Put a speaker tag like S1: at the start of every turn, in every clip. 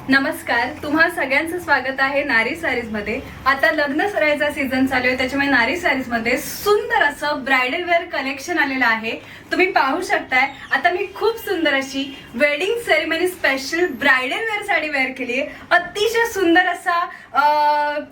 S1: नमस्कार, तुम्हा सगळ्यांचं स्वागत आहे नारी सारीज मध्ये। आता लग्न सराईचा सीझन चालू आहे, त्याच्यामुळे नारी सारीज मध्ये सुंदर असं ब्राइडल वेअर कलेक्शन आलेलं आहे। तुम्ही पाहू शकताय, आता मी खूप सुंदर अशी wedding ceremony special bridal wear sari wear केली आहे। अतिशय सुंदर असा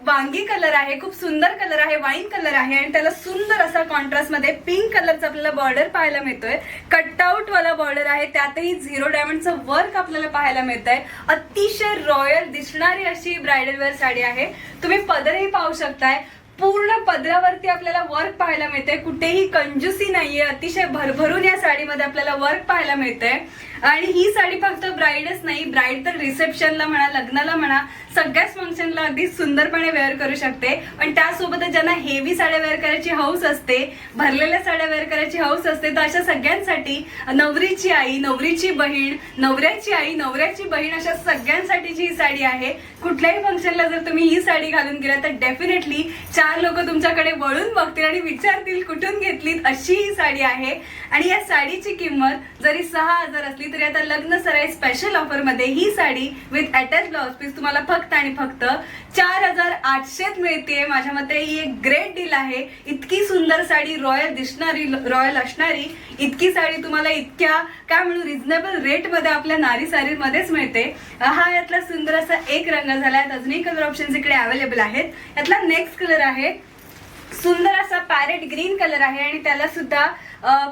S1: वांगी कलर आहे, खूप सुंदर कलर आहे, वाईन कलर आहे आणि त्याला सुंदर असा कॉन्ट्रास्ट मध्ये पिंक कलरचा आपल्याला बॉर्डर पाहायला मिळतोय। कटआउट वाला बॉर्डर आहे, त्यातही 0 डायमंडचं वर्क आपल्याला पाहायला मिळतंय। अतिशय रॉयल दिसणारी अशी ब्राइडल वेअर साडी आहे। तुम्ही पदरही पाहू शकताय, पूर्ण पदरावरती आपल्याला वर्क पाहायला मिळते, कुठेही कंजूसी नाहीये, अतिशय भरभरून या साडीमध्ये आपल्याला वर्क पाहायला मिळते। आणि ही साडी फक्त ब्राइडच नाही, ब्राइड तर रिसेप्शनला म्हणा, लग्नाला म्हणा, सगळ्याच फंक्शनला अगदी सुंदरपणे वेअर करू शकते। पण त्यासोबतच ज्यांना हेवी साड्या वेअर करायची हौस असते, भरलेल्या साड्या वेअर करायची हौस असते, तर अशा सगळ्यांसाठी नवरीची आई, नवरीची बहीण, नवऱ्याची आई, नवऱ्याची बहीण अशा सगळ्यांसाठीची ही साडी आहे। कुठल्याही फंक्शनला जर तुम्ही ही साडी घालून गेला तर डेफिनेटली 4 लोक तुमच्याकडे वळून बघतील आणि विचारतील कुठून घेतलीत, अशी ही साडी आहे। आणि या साडीची किंमत जरी 6000 असली तरी आता लग्न सराई स्पेशल ऑफर मध्ये ही sari with attach blouse piece तुम्हाला फक्त आणि फक्त 4800 मिळते। माझ्या मते ही एक ग्रेट डील आहे। इतकी सुंदर साडी, रॉयल दिसणारी, रॉयल असणारी इतकी साडी तुम्हाला इतक्या काय म्हणू रिझनेबल रेट मध्ये आपल्या नारी सारी मध्येच मिळते। हा यातला सुंदर असा एक रंग झालाय, अजूनही कलर ऑप्शन्स इकडे अवेलेबल आहेत। यातला नेक्स्ट कलर आहे सुंदर असा पॅरेट ग्रीन कलर आहे आणि त्याला सुद्धा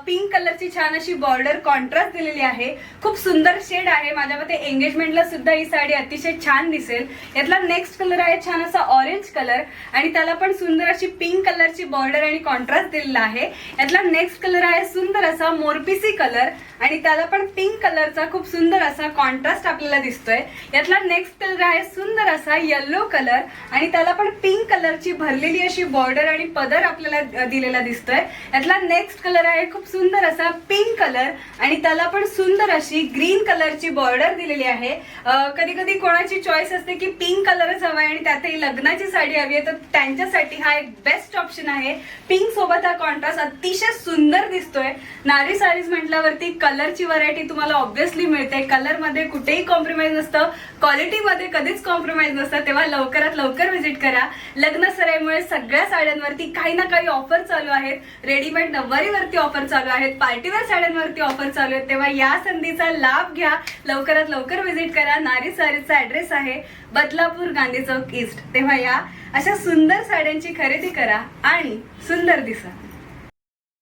S1: पिंक कलरची छान अशी बॉर्डर कॉन्ट्रास्ट दिलेली आहे। खूप सुंदर शेड आहे, माझ्या मते एंगेजमेंटला सुद्धा ही साडी अतिशय छान दिसेल। यातला नेक्स्ट कलर आहे छान असा ऑरेंज कलर आणि त्याला पण सुंदर अशी पिंक कलरची बॉर्डर आणि कॉन्ट्रास्ट दिलेला आहे। यातला नेक्स्ट कलर आहे सुंदर असा मोरपिसी कलर आणि त्याला पण पिंक कलरचा खूप सुंदर असा कॉन्ट्रास्ट आपल्याला दिसतोय। यातला नेक्स्ट कलर आहे सुंदर असा येलो कलर आणि त्याला पण पिंक कलरची भरलेली अशी बॉर्डर आणि पदर आपल्याला दिलेला दिसतोय। यातला नेक्स्ट कलर आहे खूप सुंदर असा पिंक कलर आणि त्याला पण सुंदर अशी ग्रीन कलरची बॉर्डर दिलेली आहे। कधी कधी कोणाची चॉईस असते की पिंक कलरच हवाय आणि त्यातही लग्नाची साडी हवी आहे, तर त्यांच्यासाठी हा एक बेस्ट ऑप्शन आहे। पिंक सोबत हा कॉन्ट्रास्ट अतिशय सुंदर दिसतोय। नारी साडीज म्हटल्यावरती कलरची व्हरायटी तुम्हाला ऑब्व्हियसली मिळते, कलर मध्ये कुठेही कॉम्प्रोमाइज नसतं, क्वालिटी मध्ये कधीच कॉम्प्रोमाइज नसतं। तेव्हा लवकरात लवकर व्हिजिट करा। लग्न सराईमुळे सगळ्या साड्यांवरती काही ना काही ऑफर चालू आहेत, रेडीमेड नववारीवरती ऑफर चालू आहेत, पार्टीवेअर साड्यांवरती ऑफर चालू आहेत। तेव्हा या संधीचा लाभ घ्या, लवकरात लवकर व्हिजिट करा। नारी सारीचा ऍड्रेस आहे बदलापूर, गांधी चौक ईस्ट। तेव्हा या अशा सुंदर साड्यांची खरेदी करा आणि सुंदर दिसा।